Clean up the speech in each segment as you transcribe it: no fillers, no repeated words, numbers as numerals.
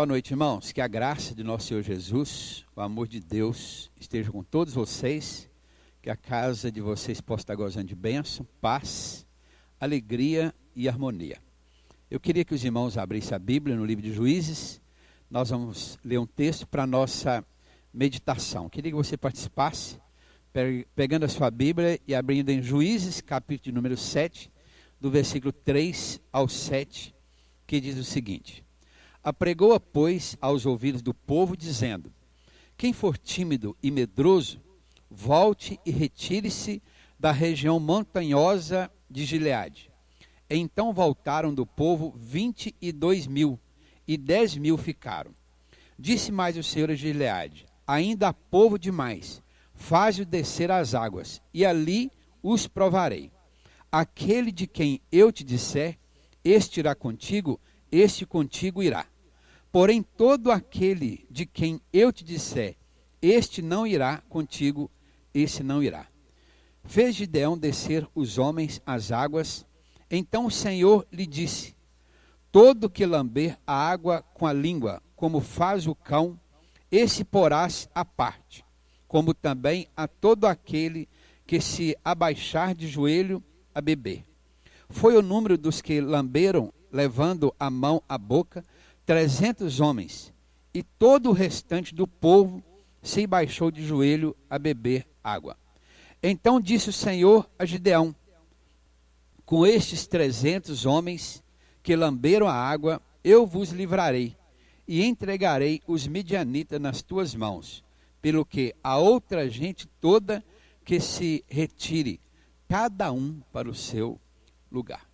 Boa noite, irmãos. Que a graça de nosso Senhor Jesus, o amor de Deus esteja com todos vocês. Que a casa de vocês possa estar gozando de bênção, paz, alegria e harmonia. Eu queria que os irmãos abrissem a Bíblia no livro de Juízes. Nós vamos ler um texto para a nossa meditação. Queria que você participasse, pegando a sua Bíblia e abrindo em Juízes, capítulo número 7, do versículo 3 ao 7, que diz o seguinte: Apregou-a, pois, aos ouvidos do povo, dizendo: Quem for tímido e medroso, volte e retire-se da região montanhosa de Gileade. Então voltaram do povo 22.000, e 10.000 ficaram. Disse mais o Senhor a Gileade: Ainda há povo demais, faze-o descer às águas, e ali os provarei. Aquele de quem eu te disser, este irá contigo, este contigo irá. Porém, todo aquele de quem eu te disser, este não irá contigo, este não irá. Fez Gideão descer os homens às águas. Então o Senhor lhe disse: Todo que lamber a água com a língua, como faz o cão, esse porás à parte, como também a todo aquele que se abaixar de joelho a beber. Foi o número dos que lamberam, levando a mão à boca, 300 homens, e todo o restante do povo se baixou de joelho a beber água. Então disse o Senhor a Gideão: Com estes 300 homens que lamberam a água, eu vos livrarei, e entregarei os midianitas nas tuas mãos, pelo que a outra gente toda que se retire, cada um para o seu lugar.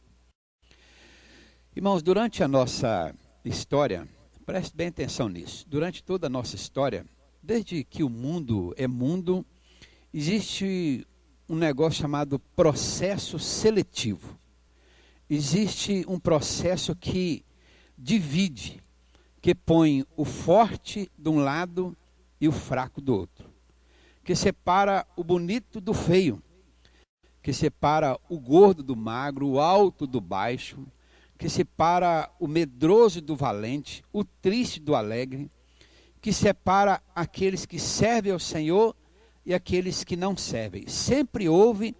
Irmãos, durante a nossa história, preste bem atenção nisso, durante toda a nossa história, desde que o mundo é mundo, existe um negócio chamado processo seletivo. Existe um processo que divide, que põe o forte de um lado e o fraco do outro, que separa o bonito do feio, que separa o gordo do magro, o alto do baixo, que separa o medroso do valente, o triste do alegre, que separa aqueles que servem ao Senhor e aqueles que não servem. Sempre houve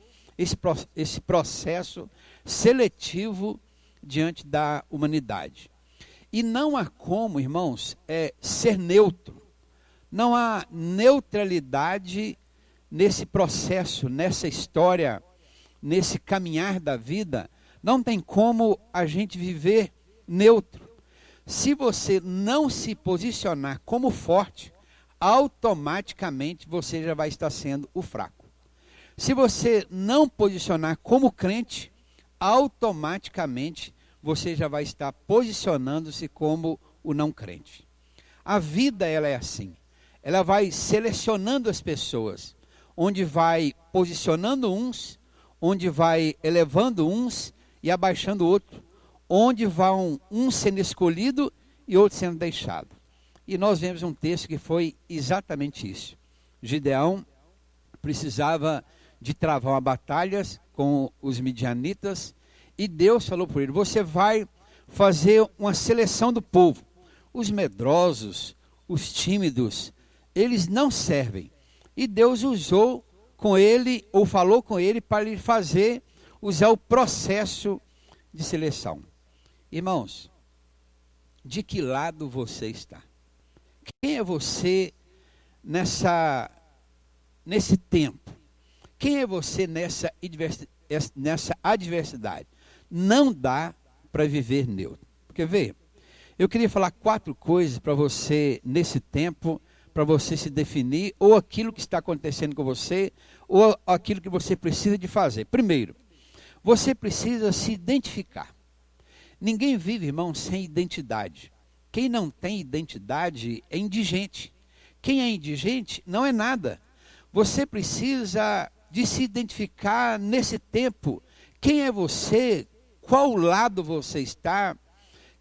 esse processo seletivo diante da humanidade. E não há como, irmãos, ser neutro. Não há neutralidade nesse processo, nessa história, nesse caminhar da vida. Não tem como a gente viver neutro. Se você não se posicionar como forte, automaticamente você já vai estar sendo o fraco. Se você não posicionar como crente, automaticamente você já vai estar posicionando-se como o não crente. A vida, ela é assim. Ela vai selecionando as pessoas, onde vai posicionando uns, onde vai elevando uns e abaixando o outro, onde vão um sendo escolhido e outro sendo deixado. E nós vemos um texto que foi exatamente isso. Gideão precisava de travar uma batalha com os midianitas, e Deus falou por ele: você vai fazer uma seleção do povo. Os medrosos, os tímidos, eles não servem. E Deus usou com ele, ou falou com ele, para ele usar o processo de seleção. Irmãos, de que lado você está? Quem é você nesse tempo? Quem é você nessa adversidade? Não dá para viver neutro. Porque, veja, eu queria falar 4 coisas para você nesse tempo, para você se definir, ou aquilo que está acontecendo com você, ou aquilo que você precisa de fazer. Primeiro, você precisa se identificar. Ninguém vive, irmão, sem identidade. Quem não tem identidade é indigente. Quem é indigente não é nada. Você precisa de se identificar nesse tempo. Quem é você? Qual lado você está?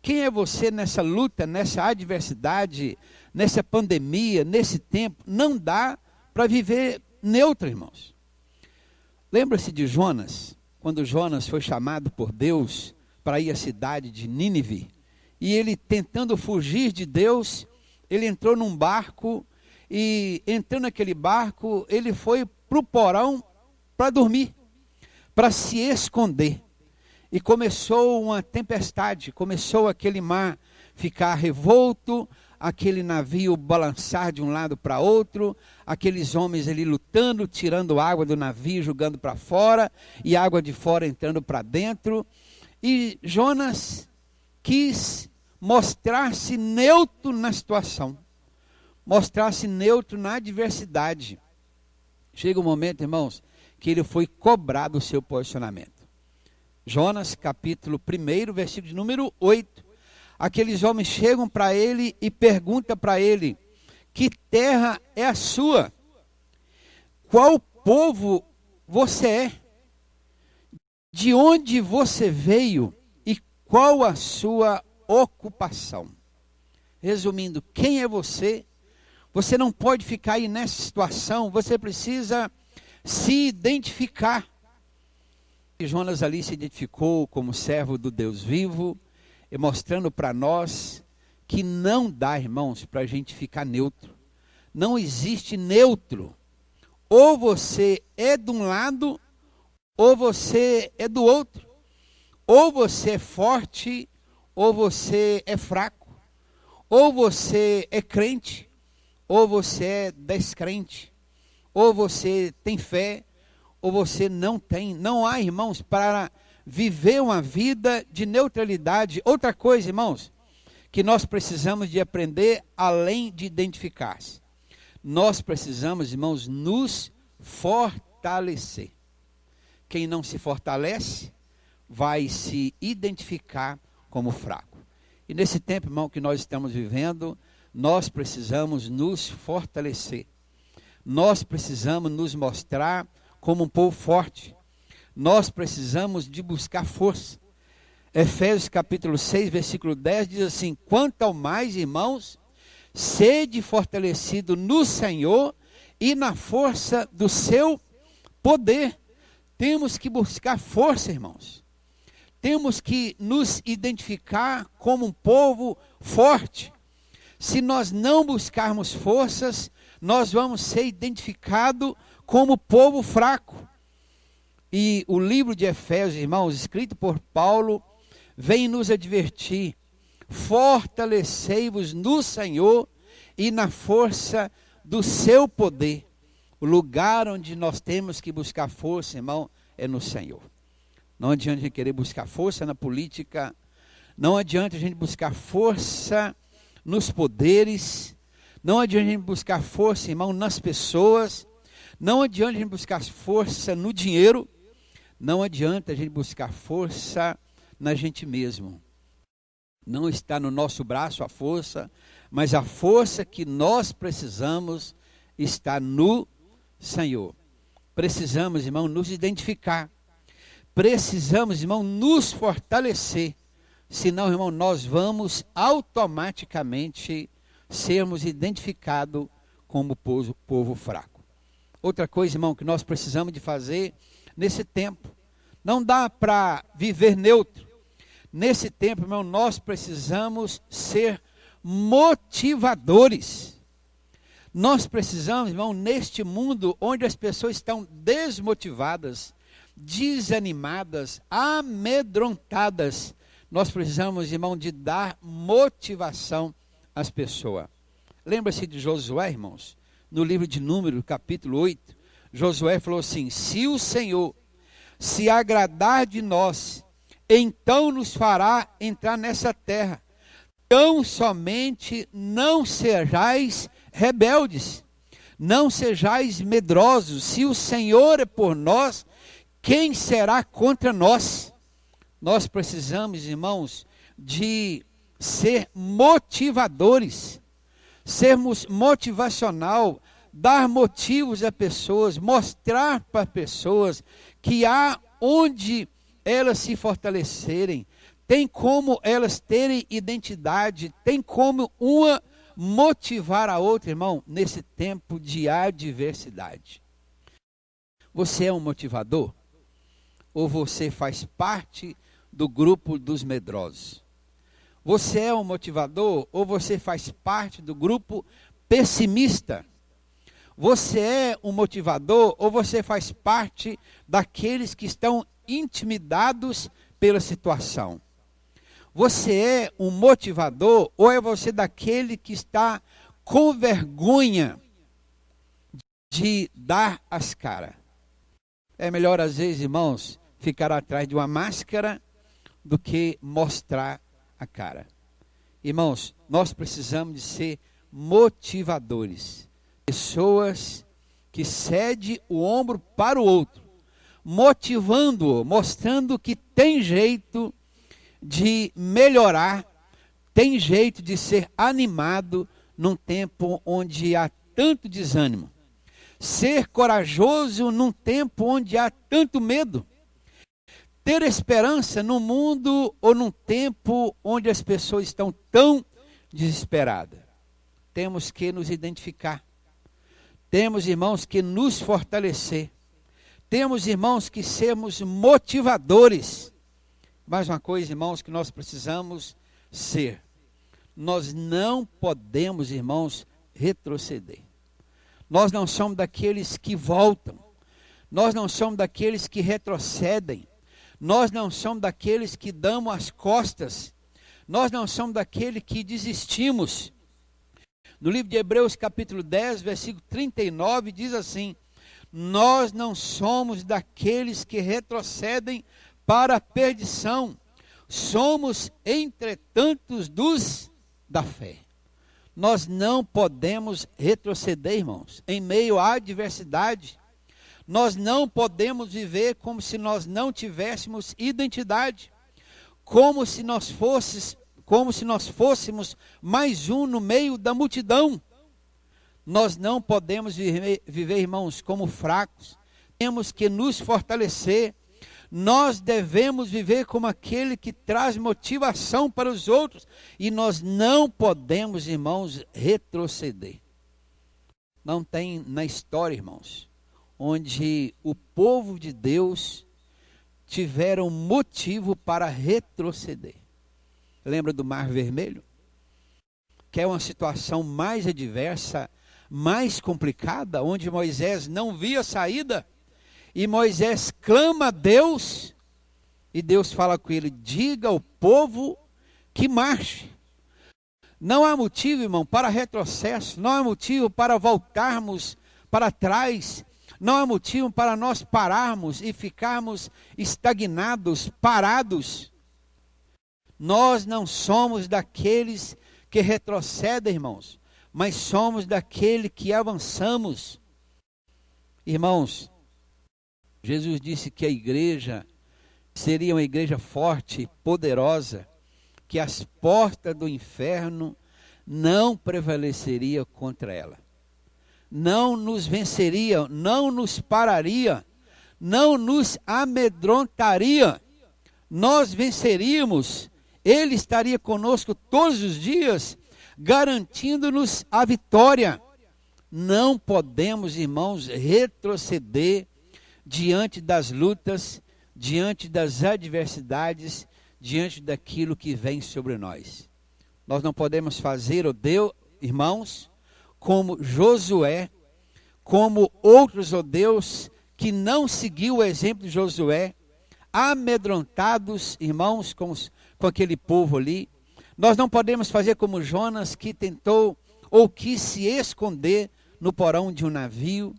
Quem é você nessa luta, nessa adversidade, nessa pandemia, nesse tempo? Não dá para viver neutro, irmãos. Lembra-se de Jonas? Quando Jonas foi chamado por Deus para ir à cidade de Nínive, e ele tentando fugir de Deus, ele entrou num barco, e entrando naquele barco, ele foi para o porão para dormir, para se esconder. E começou uma tempestade, começou aquele mar ficar revolto, aquele navio balançar de um lado para outro, aqueles homens ali lutando, tirando água do navio, jogando para fora, e água de fora entrando para dentro. E Jonas quis mostrar-se neutro na situação, mostrar-se neutro na adversidade. Chega um momento, irmãos, que ele foi cobrado o seu posicionamento. Jonas, capítulo 1, versículo de número 8. Aqueles homens chegam para ele e perguntam para ele: que terra é a sua? Qual povo você é? De onde você veio? E qual a sua ocupação? Resumindo, quem é você? Você não pode ficar aí nessa situação, você precisa se identificar. E Jonas ali se identificou como servo do Deus vivo, e mostrando para nós que não dá, irmãos, para a gente ficar neutro. Não existe neutro. Ou você é de um lado, ou você é do outro. Ou você é forte, ou você é fraco. Ou você é crente, ou você é descrente. Ou você tem fé, ou você não tem. Não há, irmãos, para viver uma vida de neutralidade. Outra coisa, irmãos, que nós precisamos de aprender, além de identificar-se. Nós precisamos, irmãos, nos fortalecer. Quem não se fortalece, vai se identificar como fraco. E nesse tempo, irmão, que nós estamos vivendo, nós precisamos nos fortalecer. Nós precisamos nos mostrar como um povo forte. Nós precisamos de buscar força. Efésios capítulo 6, versículo 10 diz assim: quanto ao mais, irmãos, sede fortalecido no Senhor e na força do seu poder. Temos que buscar força, irmãos. Temos que nos identificar como um povo forte. Se nós não buscarmos forças, nós vamos ser identificados como povo fraco. E o livro de Efésios, irmãos, escrito por Paulo, vem nos advertir: fortalecei-vos no Senhor e na força do seu poder. O lugar onde nós temos que buscar força, irmão, é no Senhor. Não adianta a gente querer buscar força na política, não adianta a gente buscar força nos poderes, não adianta a gente buscar força, irmão, nas pessoas, não adianta a gente buscar força no dinheiro, não adianta a gente buscar força na gente mesmo. Não está no nosso braço a força, mas a força que nós precisamos está no Senhor. Precisamos, irmão, nos identificar. Precisamos, irmão, nos fortalecer. Senão, irmão, nós vamos automaticamente sermos identificados como povo fraco. Outra coisa, irmão, que nós precisamos de fazer nesse tempo. Não dá para viver neutro. Nesse tempo, irmão, nós precisamos ser motivadores. Nós precisamos, irmão, neste mundo onde as pessoas estão desmotivadas, desanimadas, amedrontadas, nós precisamos, irmão, de dar motivação às pessoas. Lembra-se de Josué, irmãos? No livro de Números, capítulo 8, Josué falou assim: se o Senhor se agradar de nós, então nos fará entrar nessa terra. Tão somente não sejais rebeldes, não sejais medrosos. Se o Senhor é por nós, quem será contra nós? Nós precisamos, irmãos, de ser motivadores, sermos motivacional, dar motivos a pessoas, mostrar para pessoas que há onde elas se fortalecerem, tem como elas terem identidade, tem como uma motivar a outra, irmão, nesse tempo de adversidade. Você é um motivador? Ou você faz parte do grupo dos medrosos? Você é um motivador ou você faz parte do grupo pessimista? Você é um motivador ou você faz parte daqueles que estão intimidados pela situação? Você é um motivador ou é você daquele que está com vergonha de dar as caras? É melhor às vezes, irmãos, ficar atrás de uma máscara do que mostrar a cara. Irmãos, nós precisamos de ser motivadores. Pessoas que cedem o ombro para o outro, motivando-o, mostrando que tem jeito de melhorar, tem jeito de ser animado num tempo onde há tanto desânimo. Ser corajoso num tempo onde há tanto medo. Ter esperança no mundo ou num tempo onde as pessoas estão tão desesperadas. Temos que nos identificar. Temos, irmãos, que nos fortalecer. Temos, irmãos, que sermos motivadores. Mais uma coisa, irmãos, que nós precisamos ser. Nós não podemos, irmãos, retroceder. Nós não somos daqueles que voltam. Nós não somos daqueles que retrocedem. Nós não somos daqueles que damos as costas. Nós não somos daqueles que desistimos. No livro de Hebreus, capítulo 10, versículo 39, diz assim: nós não somos daqueles que retrocedem para a perdição. Somos, entretanto, dos da fé. Nós não podemos retroceder, irmãos, em meio à adversidade. Nós não podemos viver como se nós não tivéssemos identidade, como se nós fôssemos mais um no meio da multidão. Nós não podemos viver, irmãos, como fracos. Temos que nos fortalecer. Nós devemos viver como aquele que traz motivação para os outros. E nós não podemos, irmãos, retroceder. Não tem na história, irmãos, onde o povo de Deus tiveram motivo para retroceder. Lembra do Mar Vermelho? Que é uma situação mais adversa, mais complicada, onde Moisés não via saída. E Moisés clama a Deus, e Deus fala com ele: diga ao povo que marche. Não há motivo, irmão, para retrocesso, não há motivo para voltarmos para trás, não há motivo para nós pararmos e ficarmos estagnados, parados. Nós não somos daqueles que retrocedem, irmãos, mas somos daquele que avançamos. Irmãos, Jesus disse que a igreja seria uma igreja forte e poderosa, que as portas do inferno não prevaleceriam contra ela. Não nos venceria, não nos pararia, não nos amedrontaria. Nós venceríamos, Ele estaria conosco todos os dias, garantindo-nos a vitória. Não podemos, irmãos, retroceder diante das lutas, diante das adversidades, diante daquilo que vem sobre nós. Nós não podemos fazer, Deus, irmãos, como Josué, como outros, Deus, que não seguiu o exemplo de Josué, amedrontados, irmãos, com aquele povo ali. Nós não podemos fazer como Jonas, que tentou ou quis se esconder no porão de um navio.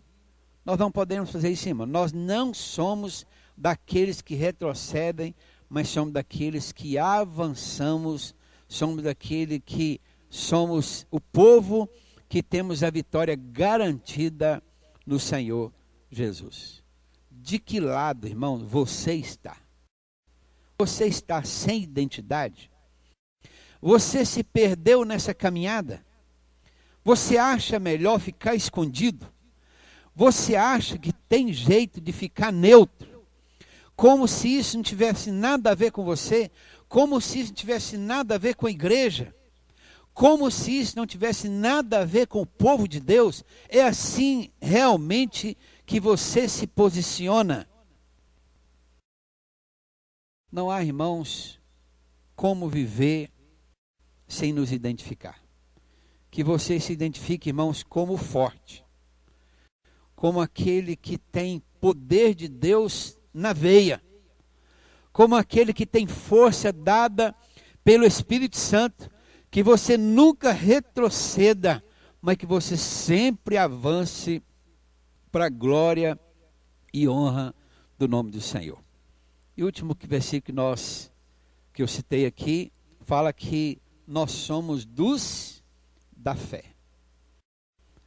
Nós não podemos fazer isso, irmão. Nós não somos daqueles que retrocedem, mas somos daqueles que avançamos, somos daquele que somos o povo que temos a vitória garantida no Senhor Jesus. De que lado, irmão, você está? Você está sem identidade? Você se perdeu nessa caminhada? Você acha melhor ficar escondido? Você acha que tem jeito de ficar neutro? Como se isso não tivesse nada a ver com você? Como se isso não tivesse nada a ver com a igreja? Como se isso não tivesse nada a ver com o povo de Deus? É assim realmente que você se posiciona? Não há, irmãos, como viver sem nos identificar. Que você se identifique, irmãos, como forte, como aquele que tem poder de Deus na veia, como aquele que tem força dada pelo Espírito Santo, que você nunca retroceda, mas que você sempre avance para a glória e honra do nome do Senhor. E o último versículo que eu citei aqui, fala que nós somos dos da fé.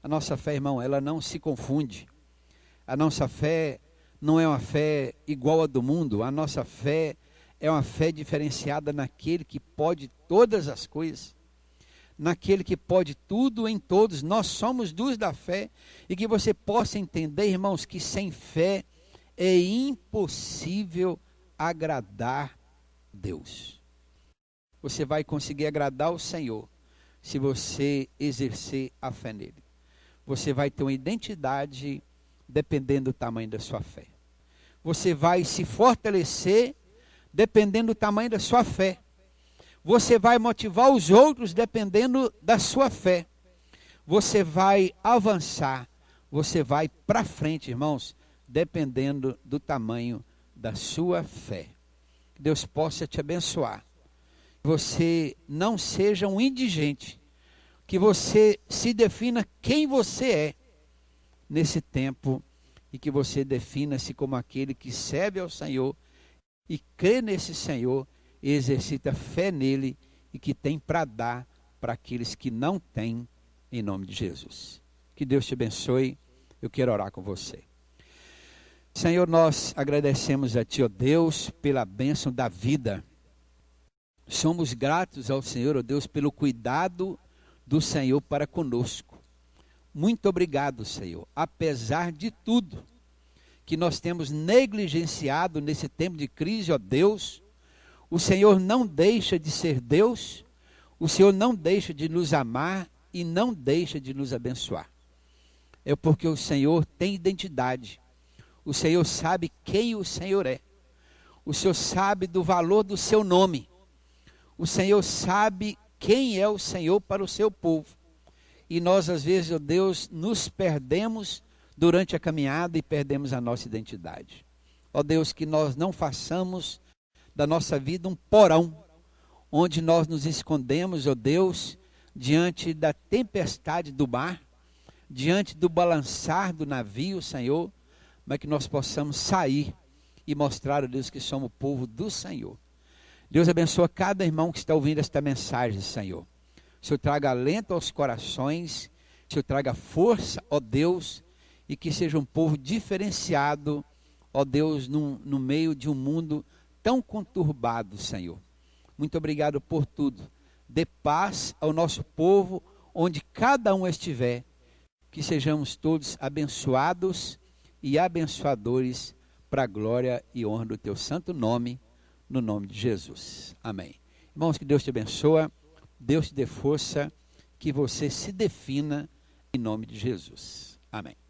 A nossa fé, irmão, ela não se confunde. A nossa fé não é uma fé igual a do mundo. A nossa fé é uma fé diferenciada naquele que pode todas as coisas, naquele que pode tudo em todos. Nós somos dos da fé, e que você possa entender, irmãos, que sem fé é impossível agradar Deus. Você vai conseguir agradar o Senhor se você exercer a fé nele. Você vai ter uma identidade dependendo do tamanho da sua fé. Você vai se fortalecer dependendo do tamanho da sua fé. Você vai motivar os outros dependendo da sua fé. Você vai avançar, você vai para frente, irmãos, dependendo do tamanho da sua fé. Que Deus possa te abençoar. Que você não seja um indigente. Que você se defina quem você é nesse tempo, e que você defina-se como aquele que serve ao Senhor e crê nesse Senhor, e exercita fé nele, e que tem para dar para aqueles que não têm, em nome de Jesus. Que Deus te abençoe. Eu quero orar com você. Senhor, nós agradecemos a Ti, ó Deus, pela bênção da vida. Somos gratos ao Senhor, ó Deus, pelo cuidado do Senhor para conosco. Muito obrigado, Senhor. Apesar de tudo que nós temos negligenciado nesse tempo de crise, ó Deus, o Senhor não deixa de ser Deus, o Senhor não deixa de nos amar e não deixa de nos abençoar. É porque o Senhor tem identidade. O Senhor sabe quem o Senhor é. O Senhor sabe do valor do seu nome. O Senhor sabe quem é o Senhor para o seu povo. E nós, às vezes, ó Deus, nos perdemos durante a caminhada e perdemos a nossa identidade. Ó Deus, que nós não façamos da nossa vida um porão, onde nós nos escondemos, ó Deus, diante da tempestade do mar, diante do balançar do navio, Senhor, mas que nós possamos sair e mostrar, ó Deus, que somos o povo do Senhor. Deus abençoa cada irmão que está ouvindo esta mensagem, Senhor. O Senhor traga alento aos corações, o Senhor traga força, ó Deus, e que seja um povo diferenciado, ó Deus, no meio de um mundo tão conturbado, Senhor. Muito obrigado por tudo. Dê paz ao nosso povo, onde cada um estiver, que sejamos todos abençoados e abençoadores para a glória e honra do Teu santo nome, no nome de Jesus. Amém. Irmãos, que Deus te abençoe. Deus te dê força, que você se defina em nome de Jesus. Amém.